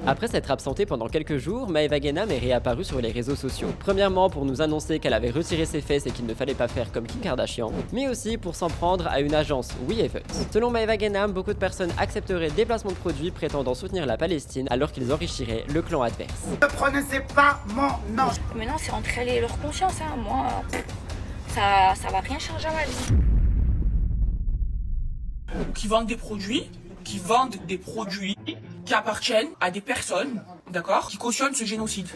Après s'être absentée pendant quelques jours, Maeva Genam est réapparue sur les réseaux sociaux. Premièrement pour nous annoncer qu'elle avait retiré ses fesses et qu'il ne fallait pas faire comme Kim Kardashian, mais aussi pour s'en prendre à une agence, WeHaven't. Selon Maeva Genam, beaucoup de personnes accepteraient des placements de produits prétendant soutenir la Palestine alors qu'ils enrichiraient le clan adverse. Ne prononcez pas mon nom. Maintenant c'est entre elles et leur conscience, hein. Moi, ça va rien changer à ma vie. Qui vendent des produits qui appartiennent à des personnes, d'accord, qui cautionnent ce génocide.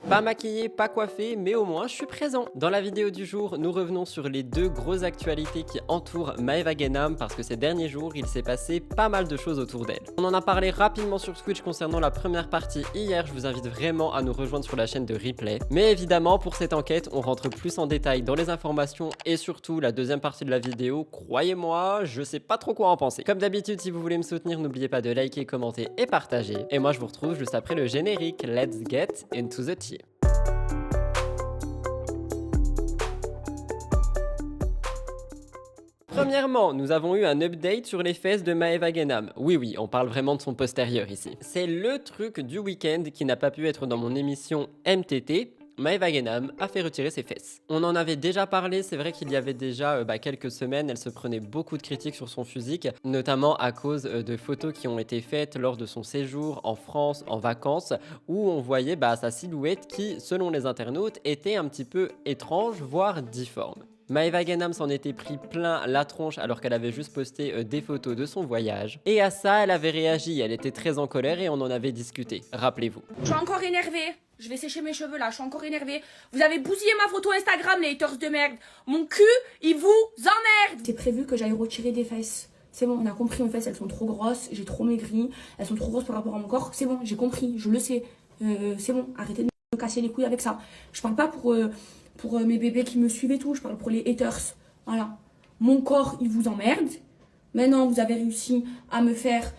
Pas maquillé, pas coiffé, mais au moins je suis présent. Dans la vidéo du jour, nous revenons sur les deux grosses actualités qui entourent Maeva Genam parce que ces derniers jours, il s'est passé pas mal de choses autour d'elle. On en a parlé rapidement sur Twitch concernant la première partie hier, je vous invite vraiment à nous rejoindre sur la chaîne de replay. Mais évidemment, pour cette enquête, on rentre plus en détail dans les informations et surtout la deuxième partie de la vidéo, croyez-moi, je sais pas trop quoi en penser. Comme d'habitude, si vous voulez me soutenir, n'oubliez pas de liker, commenter et partager. Et moi, je vous retrouve juste après le générique. Let's get into the tea. Premièrement, nous avons eu un update sur les fesses de Maeva Genam. Oui, on parle vraiment de son postérieur ici. C'est le truc du week-end qui n'a pas pu être dans mon émission MTT. Maeva Genam a fait retirer ses fesses. On en avait déjà parlé, c'est vrai qu'il y avait déjà quelques semaines, elle se prenait beaucoup de critiques sur son physique, notamment à cause de photos qui ont été faites lors de son séjour en France en vacances, où on voyait sa silhouette qui, selon les internautes, était un petit peu étrange, voire difforme. Maeva Genam s'en était pris plein la tronche alors qu'elle avait juste posté des photos de son voyage. Et à ça, elle avait réagi, elle était très en colère et on en avait discuté, rappelez-vous. Je suis encore énervée, je vais sécher mes cheveux là, je suis encore énervée. Vous avez bousillé ma photo Instagram, les haters de merde. Mon cul, il vous emmerde. C'est prévu que j'aille retirer des fesses. C'est bon, on a compris, mes fesses, elles sont trop grosses, j'ai trop maigri, elles sont trop grosses par rapport à mon corps. C'est bon, j'ai compris, je le sais. C'est bon, arrêtez de me casser les couilles avec ça. Je parle pas pour mes bébés qui me suivent et tout, je parle pour les haters. Voilà. Mon corps, il vous emmerde. Maintenant, vous avez réussi à me faire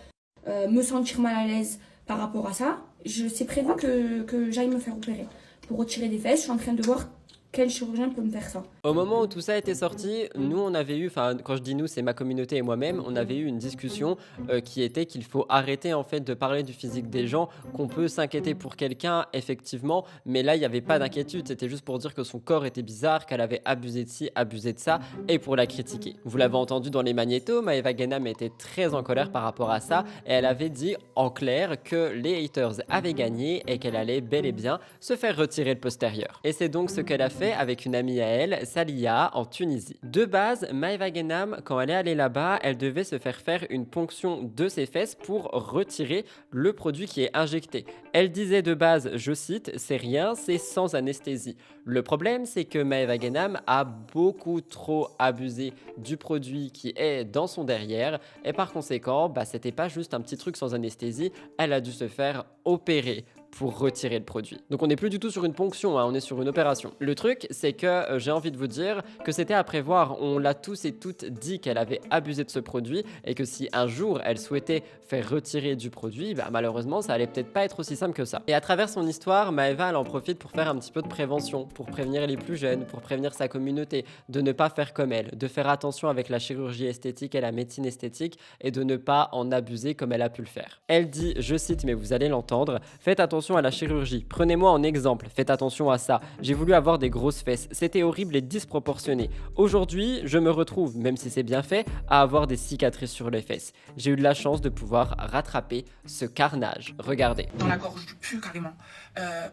me sentir mal à l'aise par rapport à ça. C'est prévu que j'aille me faire opérer pour retirer des fesses. Je suis en train de voir quel chirurgien peut me faire ça. Au moment où tout ça était sorti, nous on avait eu, quand je dis nous c'est ma communauté et moi-même, on avait eu une discussion qui était qu'il faut arrêter en fait de parler du physique des gens, qu'on peut s'inquiéter pour quelqu'un effectivement, mais là il n'y avait pas d'inquiétude, c'était juste pour dire que son corps était bizarre, qu'elle avait abusé de ci, abusé de ça, et pour la critiquer. Vous l'avez entendu dans les magnétos, Maeva Genam était très en colère par rapport à ça, et elle avait dit en clair que les haters avaient gagné et qu'elle allait bel et bien se faire retirer le postérieur. Et c'est donc ce qu'elle a fait avec une amie à elle, Salia, en Tunisie. De base, Maeva Genam, quand elle est allée là-bas, elle devait se faire une ponction de ses fesses pour retirer le produit qui est injecté. Elle disait de base, je cite, c'est rien, c'est sans anesthésie. Le problème, c'est que Maeva Genam a beaucoup trop abusé du produit qui est dans son derrière et par conséquent, c'était pas juste un petit truc sans anesthésie, elle a dû se faire opérer pour retirer le produit. Donc on n'est plus du tout sur une ponction, on est sur une opération. Le truc, c'est que j'ai envie de vous dire que c'était à prévoir. On l'a tous et toutes dit qu'elle avait abusé de ce produit et que si un jour elle souhaitait faire retirer du produit, malheureusement ça allait peut-être pas être aussi simple que ça. Et à travers son histoire, Maeva elle en profite pour faire un petit peu de prévention, pour prévenir les plus jeunes, pour prévenir sa communauté, de ne pas faire comme elle, de faire attention avec la chirurgie esthétique et la médecine esthétique et de ne pas en abuser comme elle a pu le faire. Elle dit, je cite, mais vous allez l'entendre, faites attention à la chirurgie. Prenez-moi en exemple, faites attention à ça. J'ai voulu avoir des grosses fesses, c'était horrible et disproportionné. Aujourd'hui, je me retrouve, même si c'est bien fait, à avoir des cicatrices sur les fesses. J'ai eu de la chance de pouvoir rattraper ce carnage. Regardez. Dans la gorge du cul carrément.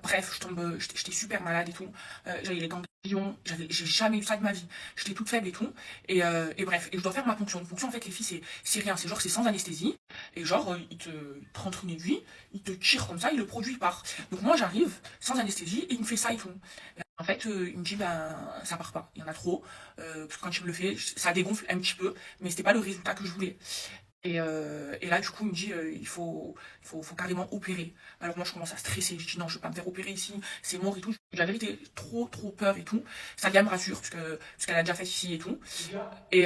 Bref, j'étais super malade et tout. J'avais les ganglions, j'ai jamais eu ça de ma vie. J'étais toute faible et tout. Et bref, et je dois faire ma ponction. Une ponction en fait les filles c'est rien, c'est genre c'est sans anesthésie. Et genre ils te rentrent une aiguille, ils te tirent comme ça et le produit part. Donc moi j'arrive sans anesthésie et il me fait ça et tout. En fait, il me dit ça part pas, il y en a trop. Parce que quand il me le fait, ça dégonfle un petit peu, mais c'était pas le résultat que je voulais. Et là, du coup, il me dit il faut carrément opérer. Alors moi, je commence à stresser. Je dis non, je vais pas me faire opérer ici, c'est mort et tout. La vérité, trop peur et tout. Ça me rassure parce qu'elle a déjà fait ici et tout. Et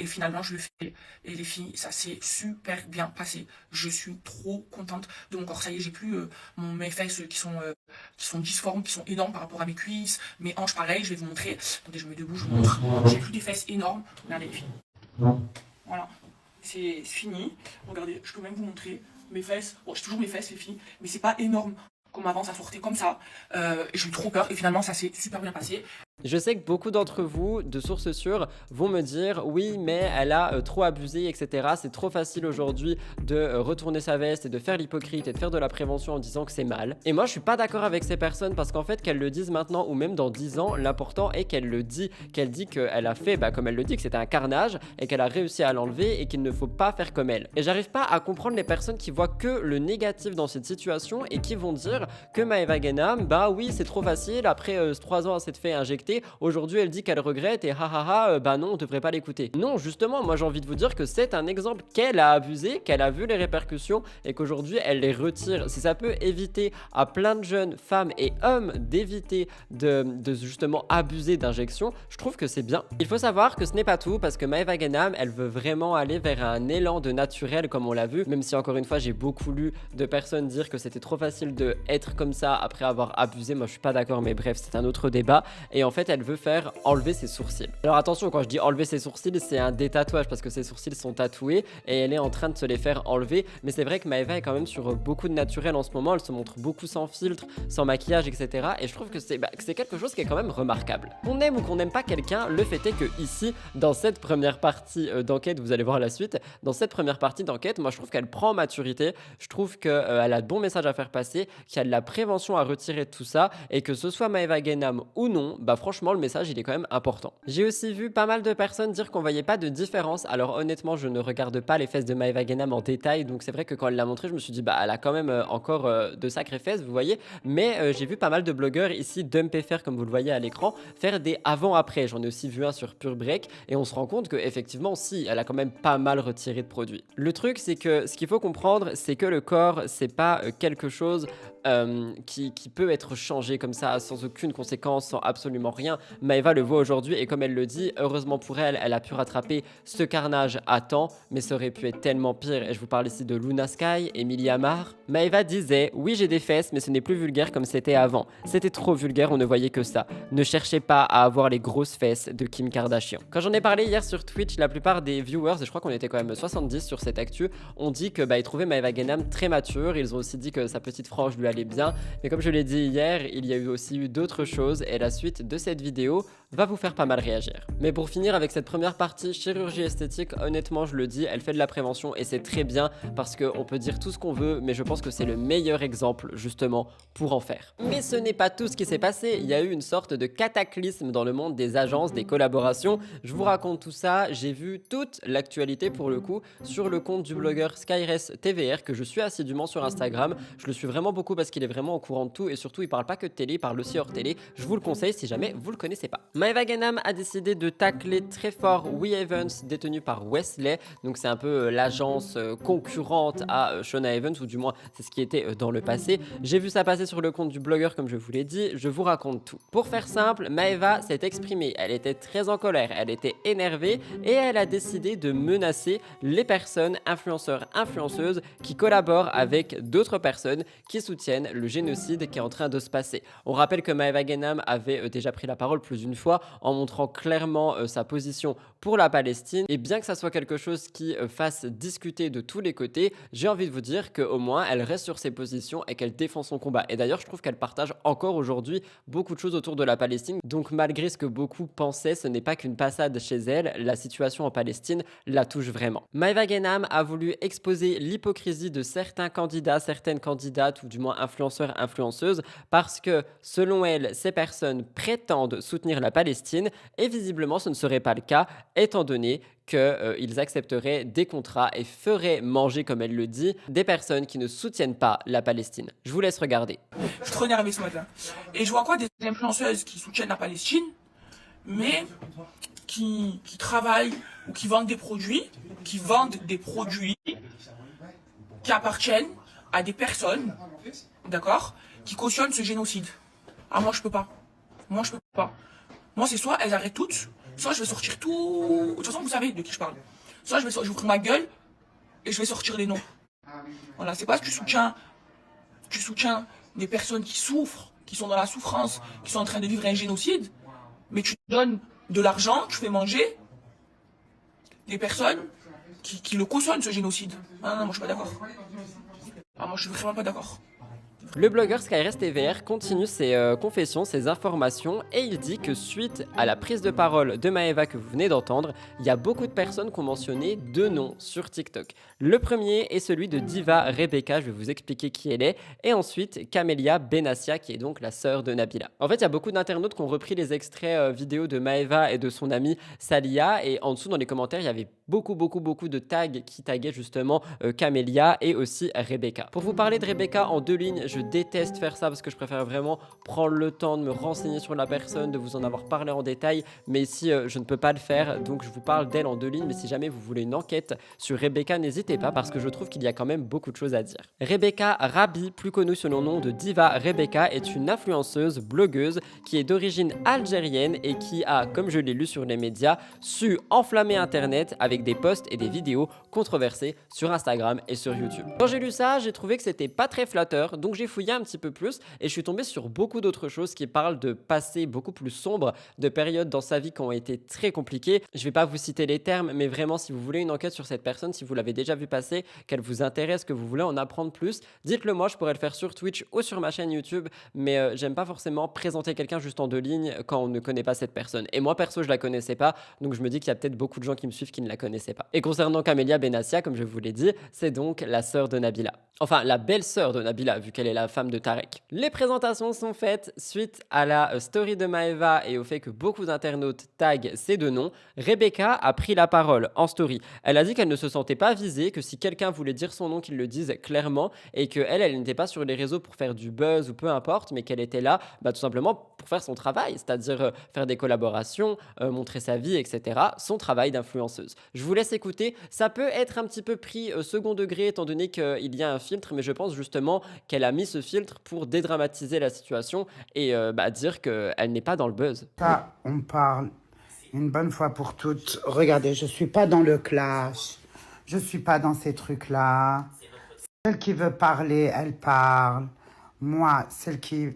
finalement, je le fais. Et les filles, ça s'est super bien passé. Je suis trop contente de mon corps. Ça y est, j'ai plus mes fesses qui sont difformes, qui sont énormes par rapport à mes cuisses, mes hanches pareil. Je vais vous montrer. Attendez, je me mets debout, je vous montre. J'ai plus des fesses énormes. Regardez les filles. Voilà, c'est fini. Regardez, je peux même vous montrer mes fesses. Bon, j'ai toujours mes fesses, les filles, mais c'est pas énorme. Qu'on m'avance à sortir comme ça. J'ai eu trop peur et finalement ça s'est super bien passé. Je sais que beaucoup d'entre vous, de sources sûres, vont me dire oui, mais elle a trop abusé, etc. C'est trop facile aujourd'hui de retourner sa veste et de faire l'hypocrite et de faire de la prévention en disant que c'est mal. Et moi, je suis pas d'accord avec ces personnes parce qu'en fait, qu'elles le disent maintenant ou même dans 10 ans, l'important est qu'elle le dit, qu'elle dit qu'elle a fait, comme elle le dit, que c'était un carnage et qu'elle a réussi à l'enlever et qu'il ne faut pas faire comme elle. Et j'arrive pas à comprendre les personnes qui voient que le négatif dans cette situation et qui vont dire que Maeva Genam, oui, c'est trop facile, après 3 ans, elle s'est fait injecter. Aujourd'hui, elle dit qu'elle regrette et non, on devrait pas l'écouter. Non, justement, moi j'ai envie de vous dire que c'est un exemple qu'elle a abusé, qu'elle a vu les répercussions et qu'aujourd'hui elle les retire. Si ça peut éviter à plein de jeunes femmes et hommes d'éviter de justement abuser d'injections, je trouve que c'est bien. Il faut savoir que ce n'est pas tout parce que Maeva Genam, elle veut vraiment aller vers un élan de naturel comme on l'a vu, même si encore une fois j'ai beaucoup lu de personnes dire que c'était trop facile de être comme ça après avoir abusé. Moi je suis pas d'accord, mais bref, c'est un autre débat. Et en fait, elle veut faire enlever ses sourcils. Alors attention, quand je dis enlever ses sourcils, c'est un détatouage parce que ses sourcils sont tatoués et elle est en train de se les faire enlever. Mais c'est vrai que Maeva est quand même sur beaucoup de naturel en ce moment. Elle se montre beaucoup sans filtre, sans maquillage, etc. Et je trouve que c'est quelque chose qui est quand même remarquable. Qu'on aime ou qu'on n'aime pas quelqu'un, le fait est que ici, dans cette première partie d'enquête, vous allez voir la suite, dans cette première partie d'enquête, moi je trouve qu'elle prend en maturité. Je trouve qu'elle a de bons messages à faire passer, qu'il y a de la prévention à retirer de tout ça et que ce soit Maeva Genam ou non, franchement, le message, il est quand même important. J'ai aussi vu pas mal de personnes dire qu'on voyait pas de différence. Alors honnêtement, je ne regarde pas les fesses de Maeva Genam en détail, donc c'est vrai que quand elle l'a montré, je me suis dit, elle a quand même encore de sacrées fesses, vous voyez. Mais j'ai vu pas mal de blogueurs ici, Dumpéfer, comme vous le voyez à l'écran, faire des avant-après. J'en ai aussi vu un sur Pure Break, et on se rend compte que effectivement, si, elle a quand même pas mal retiré de produits. Le truc, c'est que ce qu'il faut comprendre, c'est que le corps, c'est pas quelque chose qui peut être changé comme ça, sans aucune conséquence, sans absolument rien. Maeva le voit aujourd'hui et comme elle le dit, heureusement pour elle, elle a pu rattraper ce carnage à temps, mais ça aurait pu être tellement pire. Et je vous parle ici de Luna Sky, Emilia Mar. Maeva disait, oui j'ai des fesses, mais ce n'est plus vulgaire comme c'était avant. C'était trop vulgaire, on ne voyait que ça. Ne cherchez pas à avoir les grosses fesses de Kim Kardashian. Quand j'en ai parlé hier sur Twitch, la plupart des viewers, et je crois qu'on était quand même 70 sur cette actu, ont dit que ils trouvaient Maeva Genam très mature. Ils ont aussi dit que sa petite frange lui allait bien. Mais comme je l'ai dit hier, il y a aussi eu d'autres choses et la suite de cette vidéo va vous faire pas mal réagir. Mais pour finir avec cette première partie chirurgie esthétique, honnêtement je le dis, elle fait de la prévention et c'est très bien parce qu'on peut dire tout ce qu'on veut, mais je pense que c'est le meilleur exemple justement pour en faire. Mais ce n'est pas tout ce qui s'est passé, il y a eu une sorte de cataclysme dans le monde des agences, des collaborations. Je vous raconte tout ça, j'ai vu toute l'actualité pour le coup sur le compte du blogueur Skyres TVR que je suis assidûment sur Instagram. Je le suis vraiment beaucoup parce qu'il est vraiment au courant de tout et surtout il parle pas que de télé, il parle aussi hors télé. Je vous le conseille si jamais vous le connaissez pas. Maeva Genam a décidé de tacler très fort We Evans, détenu par Wesley. Donc c'est un peu l'agence concurrente à Shona Evans, ou du moins c'est ce qui était dans le passé. J'ai vu ça passer sur le compte du blogueur comme je vous l'ai dit, je vous raconte tout. Pour faire simple, Maeva s'est exprimée, elle était très en colère, elle était énervée et elle a décidé de menacer les personnes, influenceurs, influenceuses qui collaborent avec d'autres personnes qui soutiennent le génocide qui est en train de se passer. On rappelle que Maeva Genam avait déjà pris la parole plus d'une fois en montrant clairement sa position pour la Palestine, et bien que ça soit quelque chose qui fasse discuter de tous les côtés, j'ai envie de vous dire qu'au moins elle reste sur ses positions et qu'elle défend son combat. Et d'ailleurs je trouve qu'elle partage encore aujourd'hui beaucoup de choses autour de la Palestine, donc malgré ce que beaucoup pensaient, ce n'est pas qu'une passade chez elle, la situation en Palestine la touche vraiment. Maeva Genam a voulu exposer l'hypocrisie de certains candidats, certaines candidates ou du moins influenceurs, influenceuses, parce que selon elle, ces personnes prétendent soutenir la Palestine et visiblement ce ne serait pas le cas étant donné qu'ils accepteraient des contrats et feraient manger, comme elle le dit, des personnes qui ne soutiennent pas la Palestine. Je vous laisse regarder. Je suis trop énervé ce matin. Et je vois quoi, des influenceuses qui soutiennent la Palestine, mais qui travaillent ou qui vendent des produits, qui appartiennent à des personnes, d'accord, qui cautionnent ce génocide. Ah, moi je peux pas. Moi c'est soit elles arrêtent toutes, soit je vais sortir tout. De toute façon vous savez de qui je parle. Soit je vais ouvrir ma gueule et je vais sortir les noms. Voilà, c'est parce que tu soutiens des personnes qui souffrent, qui sont dans la souffrance, qui sont en train de vivre un génocide, mais tu donnes de l'argent, tu fais manger des personnes qui le cautionnent, ce génocide. Ah non, moi je suis pas d'accord. Ah, moi je suis vraiment pas d'accord. Le blogueur Skyrest TVR continue ses confessions, ses informations et il dit que suite à la prise de parole de Maeva que vous venez d'entendre, il y a beaucoup de personnes qui ont mentionné 2 noms sur TikTok. Le premier est celui de Diva Rebecca, je vais vous expliquer qui elle est, et ensuite Camélia Benassia qui est donc la sœur de Nabila. En fait, il y a beaucoup d'internautes qui ont repris les extraits vidéo de Maeva et de son amie Salia et en dessous dans les commentaires, il y avait beaucoup de tags qui taguaient justement Camélia et aussi Rebecca. Pour vous parler de Rebecca en 2 lignes, je déteste faire ça parce que je préfère vraiment prendre le temps de me renseigner sur la personne, de vous en avoir parlé en détail, mais ici je ne peux pas le faire, donc je vous parle d'elle en 2 lignes, mais si jamais vous voulez une enquête sur Rebecca, n'hésitez pas parce que je trouve qu'il y a quand même beaucoup de choses à dire. Rebecca Rabi, plus connue sous le nom de Diva Rebecca, est une influenceuse, blogueuse qui est d'origine algérienne et qui a, comme je l'ai lu sur les médias, su enflammer internet avec des posts et des vidéos controversées sur Instagram et sur YouTube. Quand j'ai lu ça, j'ai trouvé que c'était pas très flatteur, donc j'ai fouillé un petit peu plus et je suis tombé sur beaucoup d'autres choses qui parlent de passés beaucoup plus sombres, de périodes dans sa vie qui ont été très compliquées. Je vais pas vous citer les termes, mais vraiment si vous voulez une enquête sur cette personne, si vous l'avez déjà vu passer, qu'elle vous intéresse, que vous voulez en apprendre plus, dites-le moi, je pourrais le faire sur Twitch ou sur ma chaîne YouTube, mais j'aime pas forcément présenter quelqu'un juste en 2 lignes quand on ne connaît pas cette personne. Et moi perso, je la connaissais pas, donc je me dis qu'il y a peut-être beaucoup de gens qui me suivent qui ne la connaissaient pas. Et concernant Camélia Benassia, comme je vous l'ai dit, c'est donc la sœur de Nabila. Enfin, la belle-sœur de Nabila, vu qu'elle est la femme de Tarek. Les présentations sont faites suite à la story de Maeva et au fait que beaucoup d'internautes taguent ces 2 noms. Rebecca a pris la parole en story. Elle a dit qu'elle ne se sentait pas visée, que si quelqu'un voulait dire son nom, qu'il le dise clairement et qu'elle n'était pas sur les réseaux pour faire du buzz ou peu importe, mais qu'elle était là tout simplement pour faire son travail, c'est-à-dire faire des collaborations, montrer sa vie, etc. Son travail d'influenceuse. Je vous laisse écouter. Ça peut être un petit peu pris second degré étant donné qu'il y a un filtre, mais je pense justement qu'elle a mis ce filtre pour dédramatiser la situation et dire qu'elle n'est pas dans le buzz. Ça, on parle une bonne fois pour toutes. Regardez, je suis pas dans le clash. Je suis pas dans ces trucs-là. Celle qui veut parler, elle parle. Moi, celle qui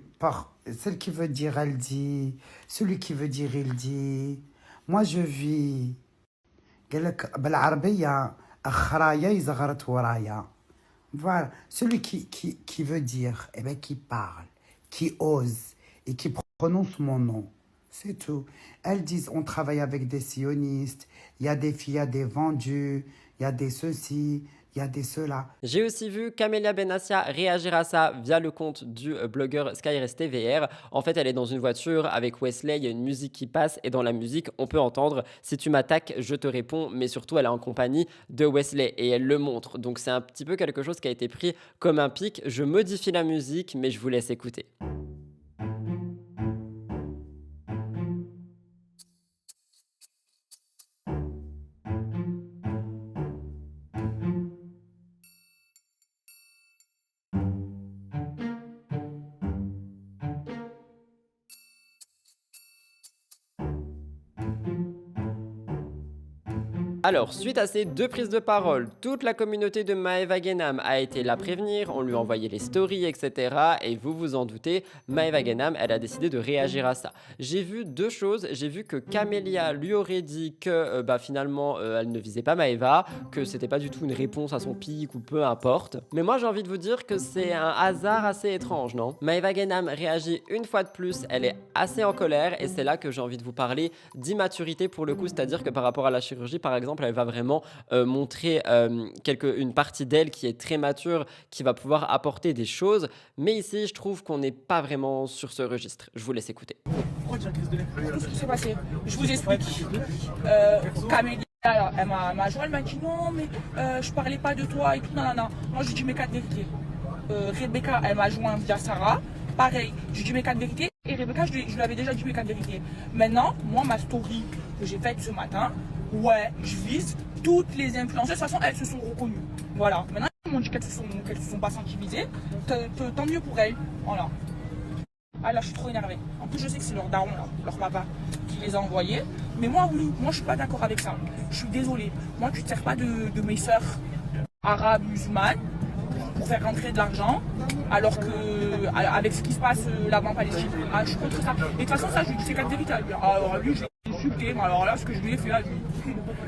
veut dire, elle dit. Celui qui veut dire, il dit. Moi, je vis. Voilà, celui qui veut dire, eh ben, qui parle, qui ose et qui prononce mon nom, c'est tout. Elles disent, on travaille avec des sionistes, il y a des filles, il y a des vendus, il y a des ceci, il y a des cela. J'ai aussi vu Camélia Benassia réagir à ça via le compte du blogueur Skyrest TVR. En fait, elle est dans une voiture avec Wesley, il y a une musique qui passe et dans la musique, on peut entendre « Si tu m'attaques, je te réponds », mais surtout, elle est en compagnie de Wesley et elle le montre. Donc, c'est un petit peu quelque chose qui a été pris comme un pic. Je modifie la musique, mais je vous laisse écouter. Alors, suite à ces 2 prises de parole, toute la communauté de Maeva Genam a été la prévenir, on lui a envoyé les stories, etc. Et vous vous en doutez, Maeva Genam, elle a décidé de réagir à ça. J'ai vu 2 choses, j'ai vu que Camélia lui aurait dit que finalement, elle ne visait pas Maeva, que c'était pas du tout une réponse à son pic ou peu importe. Mais moi, j'ai envie de vous dire que c'est un hasard assez étrange, non? Maeva Genam réagit une fois de plus, elle est assez en colère et c'est là que j'ai envie de vous parler d'immaturité pour le coup, c'est-à-dire que par rapport à la chirurgie, par exemple, elle va vraiment montrer une partie d'elle qui est très mature, qui va pouvoir apporter des choses. Mais ici, je trouve qu'on n'est pas vraiment sur ce registre. Je vous laisse écouter. Pourquoi tu as crise de l'air? Qu'est-ce qui s'est passé? Je vous explique. Camélia, elle m'a joint, elle m'a dit non, mais je parlais pas de toi et tout. Non. Moi, je lui dis mes 4 vérités. Rebecca, elle m'a joint via Sarah. Pareil, je lui dis mes 4 vérités. Et Rebecca, je lui avais déjà dit mes 4 vérités. Maintenant, moi, ma story que j'ai faite ce matin, ouais, je vise toutes les influenceuses. De toute façon, elles se sont reconnues. Voilà. Maintenant, elles m'ont dit qu'elles se sont pas senties visées. Tant mieux pour elles. Voilà. Ah là, je suis trop énervée. En plus, je sais que c'est leur daron, là, leur papa, qui les a envoyés. Mais moi, oui, moi, je suis pas d'accord avec ça. Je suis désolée. Moi, tu ne te sers pas de mes sœurs arabes, musulmanes, pour faire rentrer de l'argent, alors que, avec ce qui se passe là-bas en Palestine, je suis contre ça. Et de toute façon, ça, je lui dis, c'est 4 vérités. Alors, lui, je insulté, mais alors là, ce que je lui ai fait là,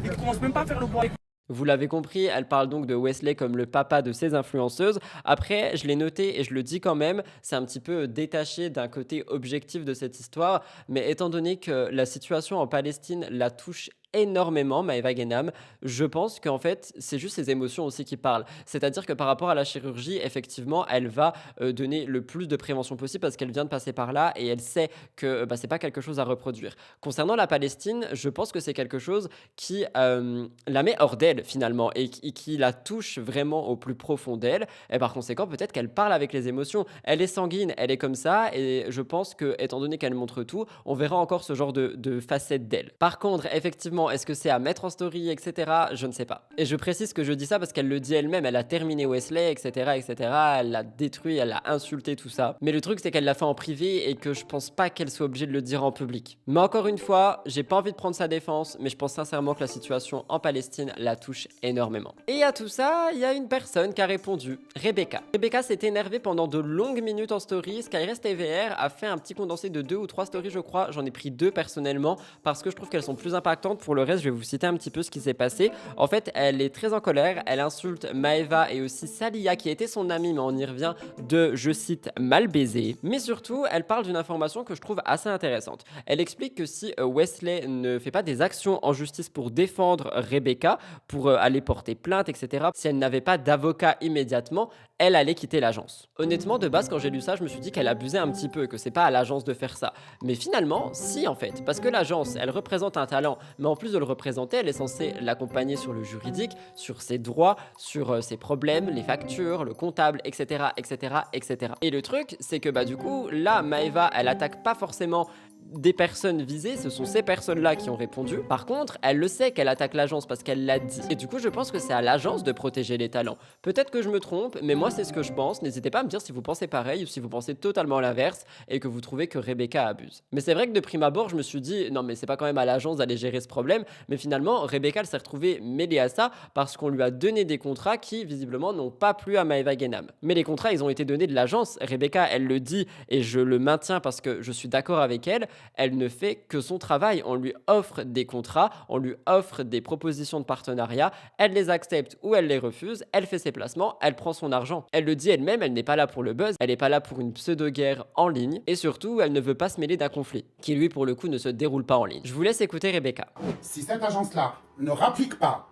il commence même pas à faire le bois. Vous l'avez compris, elle parle donc de Wesley comme le papa de ses influenceuses. Après, je l'ai noté et je le dis quand même, c'est un petit peu détaché d'un côté objectif de cette histoire, mais étant donné que la situation en Palestine la touche énormément, Maëva Guénam, je pense qu'en fait, c'est juste ses émotions aussi qui parlent. C'est-à-dire que par rapport à la chirurgie, effectivement, elle va donner le plus de prévention possible parce qu'elle vient de passer par là et elle sait que c'est pas quelque chose à reproduire. Concernant la Palestine, je pense que c'est quelque chose qui la met hors d'elle finalement et qui la touche vraiment au plus profond d'elle. Et par conséquent, peut-être qu'elle parle avec les émotions. Elle est sanguine, elle est comme ça et je pense que, étant donné qu'elle montre tout, on verra encore ce genre de facette d'elle. Par contre, effectivement, est-ce que c'est à mettre en story, etc. Je ne sais pas. Et je précise que je dis ça parce qu'elle le dit elle-même, elle a terminé Wesley, etc., etc. Elle l'a détruit, elle l'a insulté, tout ça. Mais le truc, c'est qu'elle l'a fait en privé et que je pense pas qu'elle soit obligée de le dire en public. Mais encore une fois, j'ai pas envie de prendre sa défense, mais je pense sincèrement que la situation en Palestine la touche énormément. Et à tout ça, il y a une personne qui a répondu, Rebecca. Rebecca s'est énervée pendant de longues minutes en story. Skyres TVR a fait un petit condensé de 2 ou 3 stories, je crois. J'en ai pris 2 personnellement parce que je trouve qu'elles sont plus impactantes. Pour le reste, je vais vous citer un petit peu ce qui s'est passé. En fait, elle est très en colère. Elle insulte Maëva et aussi Salia, qui était son amie, mais on y revient, de, je cite, mal baiser. Mais surtout, elle parle d'une information que je trouve assez intéressante. Elle explique que si Wesley ne fait pas des actions en justice pour défendre Rebecca, pour aller porter plainte, etc., si elle n'avait pas d'avocat immédiatement, elle allait quitter l'agence. Honnêtement, de base, quand j'ai lu ça, je me suis dit qu'elle abusait un petit peu, que c'est pas à l'agence de faire ça. Mais finalement, si en fait, parce que l'agence, elle représente un talent, mais en plus de le représenter, elle est censée l'accompagner sur le juridique, sur ses droits, sur ses problèmes, les factures, le comptable, etc., etc., etc. Et le truc, c'est que du coup, là, Maëva, elle attaque pas forcément des personnes visées, ce sont ces personnes-là qui ont répondu. Par contre, elle le sait qu'elle attaque l'agence parce qu'elle l'a dit. Et du coup, je pense que c'est à l'agence de protéger les talents. Peut-être que je me trompe, mais moi, c'est ce que je pense. N'hésitez pas à me dire si vous pensez pareil ou si vous pensez totalement l'inverse et que vous trouvez que Rebecca abuse. Mais c'est vrai que de prime abord, je me suis dit, non, mais c'est pas quand même à l'agence d'aller gérer ce problème. Mais finalement, Rebecca, elle s'est retrouvée mêlée à ça parce qu'on lui a donné des contrats qui, visiblement, n'ont pas plu à Maëva Guénam. Mais les contrats, ils ont été donnés de l'agence. Rebecca, elle le dit et je le maintiens parce que je suis d'accord avec elle. Elle ne fait que son travail. On lui offre des contrats, on lui offre des propositions de partenariat, elle les accepte ou elle les refuse, elle fait ses placements, elle prend son argent. Elle le dit elle-même, elle n'est pas là pour le buzz, elle n'est pas là pour une pseudo-guerre en ligne et surtout, elle ne veut pas se mêler d'un conflit qui, lui, pour le coup, ne se déroule pas en ligne. Je vous laisse écouter Rebecca. Si cette agence-là ne rapplique pas,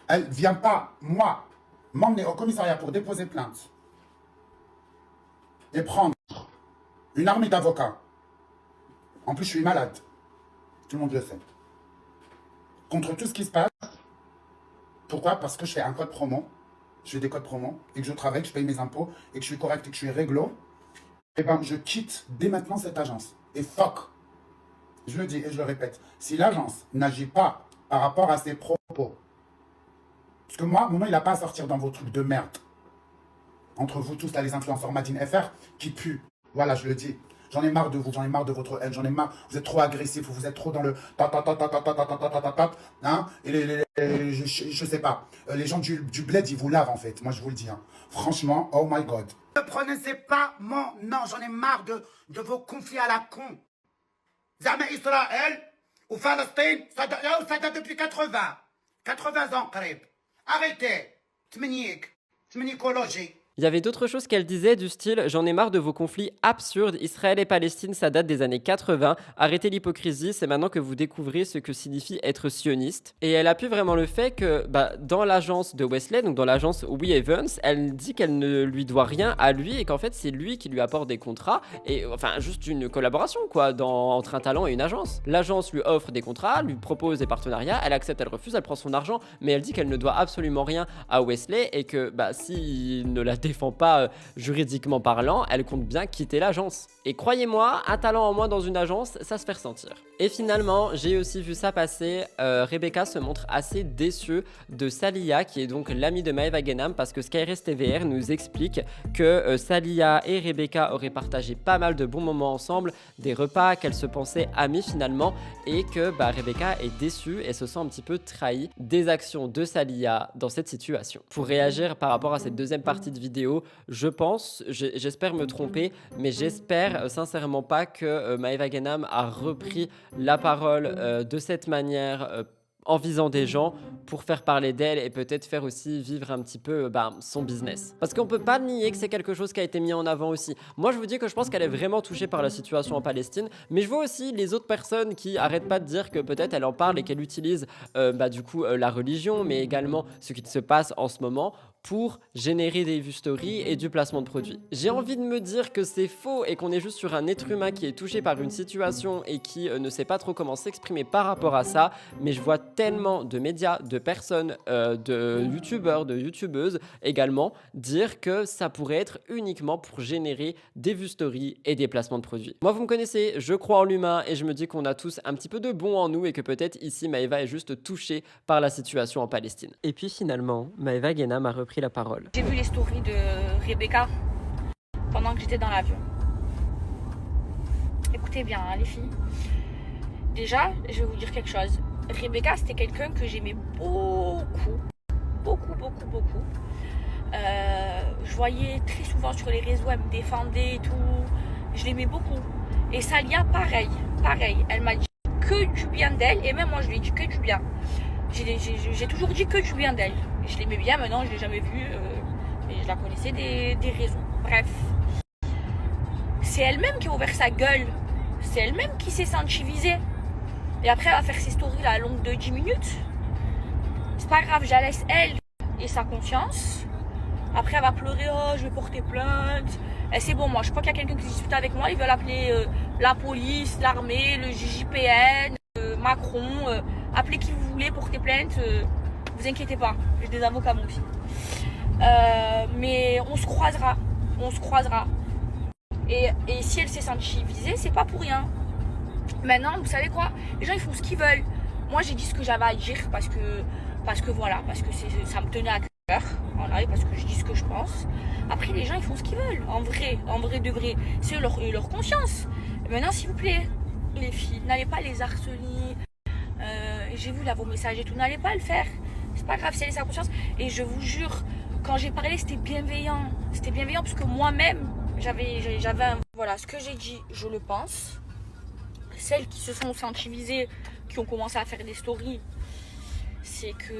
elle ne vient pas, moi, m'emmener au commissariat pour déposer plainte et prendre une armée d'avocats. En plus, je suis malade. Tout le monde le sait. Contre tout ce qui se passe. Pourquoi? Parce que je fais un code promo. Je fais des codes promo et que je travaille, que je paye mes impôts et que je suis correct et que je suis réglo. Eh ben, je quitte dès maintenant cette agence. Et fuck. Je le dis et je le répète. Si l'agence n'agit pas par rapport à ses propos, parce que moi, mon nom, il n'a pas à sortir dans vos trucs de merde. Entre vous tous, là, les influenceurs Madine FR, qui puent. Voilà, je le dis. J'en ai marre de vous, j'en ai marre de votre haine, j'en ai marre. Vous êtes trop agressif, vous êtes trop dans le hein. Et je sais pas. Les gens du bled, ils vous lavent en fait. Moi, je vous le dis. Hein. Franchement, oh my god. Ne prononcez pas mon nom, j'en ai marre de vos conflits à la con. Zama Israël ou Palestine, ça date depuis 80 ans, Karib. Arrêtez. Tmenikologie. Il y avait d'autres choses qu'elle disait du style « J'en ai marre de vos conflits absurdes, Israël et Palestine, ça date des années 80, arrêtez l'hypocrisie, c'est maintenant que vous découvrez ce que signifie être sioniste. » Et elle appuie vraiment le fait que dans l'agence de Wesley, donc dans l'agence We Evans, elle dit qu'elle ne lui doit rien à lui et qu'en fait c'est lui qui lui apporte des contrats, et enfin juste une collaboration quoi, entre un talent et une agence. L'agence lui offre des contrats, lui propose des partenariats, elle accepte, elle refuse, elle prend son argent, mais elle dit qu'elle ne doit absolument rien à Wesley et que s'il ne la défend pas juridiquement parlant, elle compte bien quitter l'agence. Et croyez-moi, un talent en moins dans une agence, ça se fait ressentir. Et finalement, j'ai aussi vu ça passer, Rebecca se montre assez déçue de Salia, qui est donc l'amie de Maëva Guénam, parce que Skyres TVR nous explique que Salia et Rebecca auraient partagé pas mal de bons moments ensemble, des repas, qu'elles se pensaient amies finalement, et que Rebecca est déçue et se sent un petit peu trahie des actions de Salia dans cette situation. Pour réagir par rapport à cette deuxième partie de vidéo, vidéo. Je pense, j'espère me tromper, mais j'espère sincèrement pas que Maëva Guénam a repris la parole de cette manière en visant des gens pour faire parler d'elle et peut-être faire aussi vivre un petit peu son business. Parce qu'on peut pas nier que c'est quelque chose qui a été mis en avant aussi. Moi je vous dis que je pense qu'elle est vraiment touchée par la situation en Palestine, mais je vois aussi les autres personnes qui arrêtent pas de dire que peut-être elle en parle et qu'elle utilise la religion, mais également ce qui se passe en ce moment pour générer des vues story et du placement de produits. J'ai envie de me dire que c'est faux et qu'on est juste sur un être humain qui est touché par une situation et qui ne sait pas trop comment s'exprimer par rapport à ça, mais je vois tellement de médias, de personnes, de youtubeurs, de youtubeuses également dire que ça pourrait être uniquement pour générer des vues story et des placements de produits. Moi vous me connaissez, je crois en l'humain et je me dis qu'on a tous un petit peu de bon en nous et que peut-être ici Maëva est juste touchée par la situation en Palestine. Et puis finalement, Maëva Guénam a repris la parole. J'ai vu les stories de Rebecca pendant que j'étais dans l'avion. Écoutez bien, hein, les filles. Déjà, je vais vous dire quelque chose. Rebecca, c'était quelqu'un que j'aimais beaucoup. Je voyais très souvent sur les réseaux, elle me défendait et tout. Je l'aimais beaucoup. Et Salia, pareil. Elle m'a dit que du bien d'elle. Et même moi, je lui ai dit que du bien. J'ai toujours dit que du bien d'elle. Je l'aimais bien, maintenant je ne l'ai jamais vue. Mais je la connaissais des raisons. Bref. C'est elle-même qui a ouvert sa gueule. C'est elle-même qui s'est sentie visée. Et après, elle va faire ses stories là, longues de 10 minutes. C'est pas grave, je la laisse elle et sa conscience. Après, elle va pleurer, oh, je vais porter plainte. Et c'est bon, moi, je crois qu'il y a quelqu'un qui discute avec moi. Ils veulent appeler la police, l'armée, le JJPN, Macron. Appelez qui vous voulez, porter plainte. Vous inquiétez pas, j'ai des avocats moi aussi. Mais on se croisera. Et si elle s'est sentie visée, c'est pas pour rien. Maintenant, vous savez quoi? Les gens, ils font ce qu'ils veulent. Moi, j'ai dit ce que j'avais à dire parce que ça me tenait à cœur. Voilà, et parce que je dis ce que je pense. Après, les gens, ils font ce qu'ils veulent. En vrai de vrai. C'est leur conscience. Et maintenant, s'il vous plaît, les filles, n'allez pas les harceler. J'ai vu là vos messages et tout, n'allez pas le faire. C'est pas grave, c'est sa conscience. Et je vous jure, quand j'ai parlé, c'était bienveillant. C'était bienveillant parce que moi-même, j'avais Voilà, ce que j'ai dit, je le pense. Celles qui se sont senties visées, qui ont commencé à faire des stories, c'est que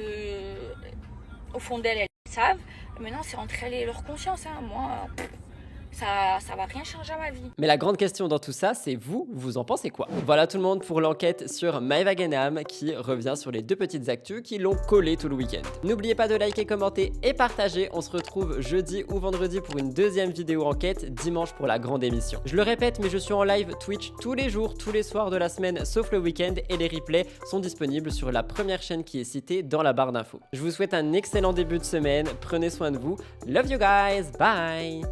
au fond d'elles, elles savent. Maintenant, c'est entre elles et leur conscience. Hein. Moi, ça va rien changer à ma vie. Mais la grande question dans tout ça, c'est vous en pensez quoi? Voilà tout le monde pour l'enquête sur Maëva Guénam qui revient sur les deux petites actus qui l'ont collé tout le week-end. N'oubliez pas de liker, commenter et partager. On se retrouve jeudi ou vendredi pour une deuxième vidéo enquête, dimanche pour la grande émission. Je le répète, mais je suis en live Twitch tous les jours, tous les soirs de la semaine, sauf le week-end, et les replays sont disponibles sur la première chaîne qui est citée dans la barre d'infos. Je vous souhaite un excellent début de semaine, prenez soin de vous. Love you guys, bye!